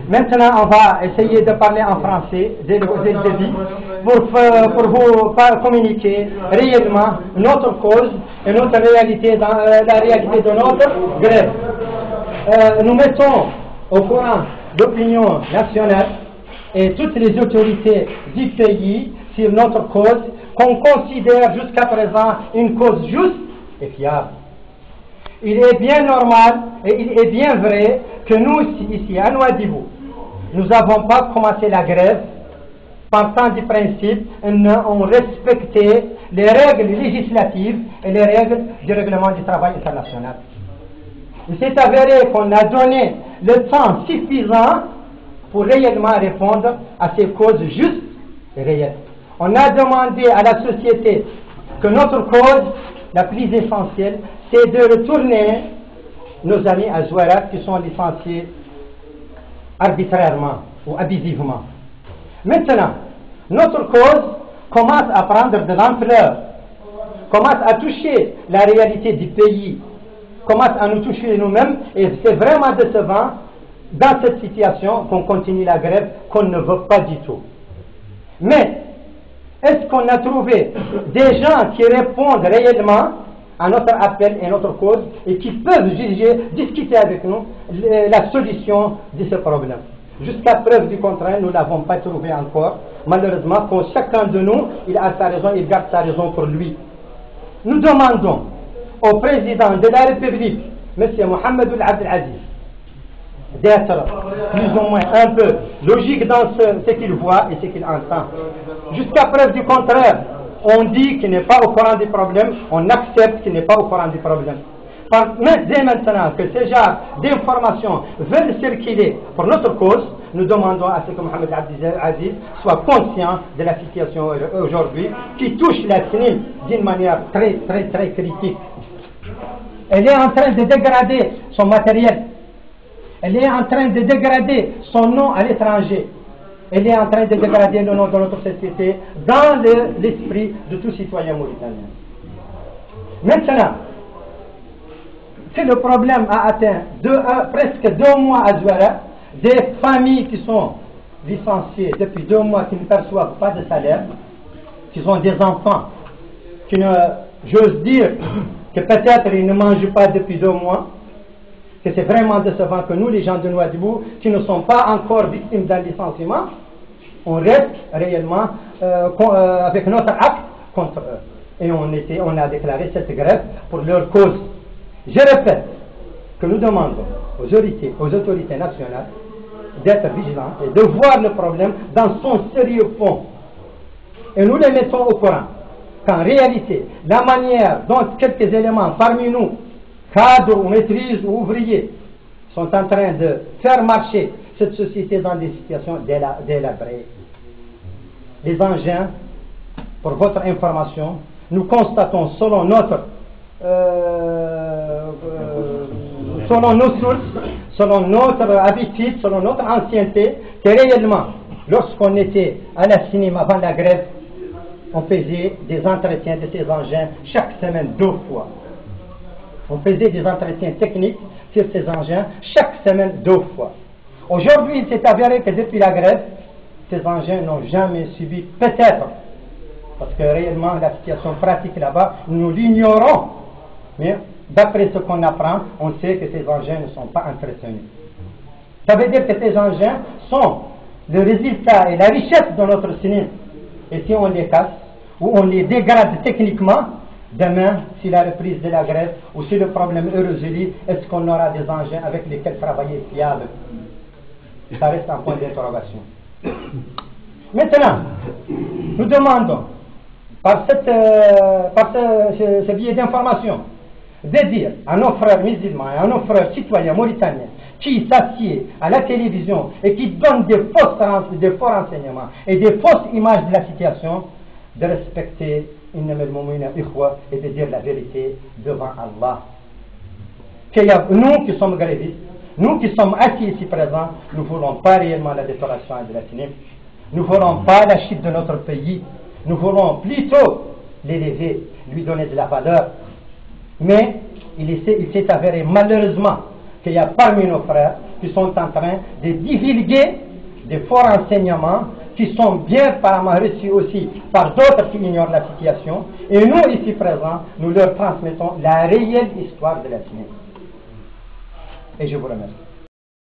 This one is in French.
Maintenant, on va essayer de parler en français dès le début pour vous communiquer réellement notre cause et notre réalité, dans la réalité de notre grève. Nous mettons au courant l'opinion nationale et toutes les autorités du pays sur notre cause qu'on considère jusqu'à présent une cause juste et fiable. Il est bien normal et il est bien vrai que nous, ici, à Nouadhibou, nous n'avons pas commencé la grève partant du principe on respectait les règles législatives et les règles du règlement du travail international. Il s'est avéré qu'on a donné le temps suffisant pour réellement répondre à ces causes justes et réelles. On a demandé à la société que notre cause la plus essentielle, c'est de retourner nos amis à Zouarat qui sont licenciés arbitrairement ou abusivement. Maintenant, notre cause commence à prendre de l'ampleur, commence à toucher la réalité du pays, commence à nous toucher nous-mêmes, et c'est vraiment décevant dans cette situation qu'on continue la grève qu'on ne veut pas du tout. Mais est-ce qu'on a trouvé des gens qui répondent réellement à notre appel et notre cause et qui peuvent juger, discuter avec nous la solution de ce problème? Jusqu'à preuve du contraire, nous ne l'avons pas trouvé encore. Malheureusement, pour chacun de nous, il a sa raison, il garde sa raison pour lui. Nous demandons au président de la République, M. Mohamed Abdel Aziz, d'être plus ou moins un peu logique dans ce qu'il voit et ce qu'il entend. Jusqu'à preuve du contraire, on dit qu'il n'est pas au courant du problème, on accepte qu'il n'est pas au courant du problème. Mais dès maintenant que ces genres d'informations veulent circuler pour notre cause, nous demandons à ce que Mohamed Abdel Aziz soit conscient de la situation aujourd'hui qui touche la CNIL d'une manière très critique. Elle est en train de dégrader son matériel. Elle est en train de dégrader son nom à l'étranger. Elle est en train de dégrader le nom de notre société dans l'esprit de tout citoyen mauritanien. Maintenant, si le problème a atteint presque 2 mois à Zouarat, des familles qui sont licenciées depuis 2 mois, qui ne perçoivent pas de salaire, qui ont des enfants, qui ne, j'ose dire, que peut-être ils ne mangent pas depuis 2 mois, que c'est vraiment décevant que nous, les gens de Nouadhibou, qui ne sont pas encore victimes d'un licenciement, on reste réellement avec notre acte contre eux. Et on a déclaré cette grève pour leur cause. Je répète que nous demandons aux autorités nationales d'être vigilants et de voir le problème dans son sérieux fond. Et nous les mettons au courant qu'en réalité, la manière dont quelques éléments parmi nous, cadres ou maîtrises ou ouvriers, sont en train de faire marcher cette société dans des situations délabrées. Les engins, pour votre information, nous constatons selon nos sources, selon notre habitude, selon notre ancienneté, que réellement, lorsqu'on était à la CNIL avant la grève, on faisait des entretiens de ces engins chaque semaine 2 fois. On faisait des entretiens techniques sur ces engins chaque semaine 2 fois. Aujourd'hui, il s'est avéré que depuis la grève, ces engins n'ont jamais subi, peut-être, parce que réellement la situation pratique là-bas, nous l'ignorons. Mais d'après ce qu'on apprend, on sait que ces engins ne sont pas entretenus. Ça veut dire que ces engins sont le résultat et la richesse de notre CNIL. Et si on les casse, ou on les dégrade techniquement, demain, si la reprise de la grève, ou si le problème est résolu, est-ce qu'on aura des engins avec lesquels travailler fiables? Ça reste un point d'interrogation. Maintenant, nous demandons, par ce biais d'information, de dire à nos frères musulmans et à nos frères citoyens mauritaniens qui s'assiedent à la télévision et qui donnent des faux renseignements et des fausses images de la situation, de respecter et de dire la vérité devant Allah. Nous qui sommes grévistes, nous qui sommes assis ici présents, nous ne voulons pas réellement la détruction de la CNIL. Nous ne voulons pas la chute de notre pays. Nous voulons plutôt l'élever, lui donner de la valeur. Mais il s'est avéré malheureusement qu'il y a parmi nos frères qui sont en train de divulguer des faux renseignements qui sont bien apparemment reçus aussi par d'autres qui ignorent la situation. Et nous, ici présents, nous leur transmettons la réelle histoire de la Syrie. Et je vous remercie.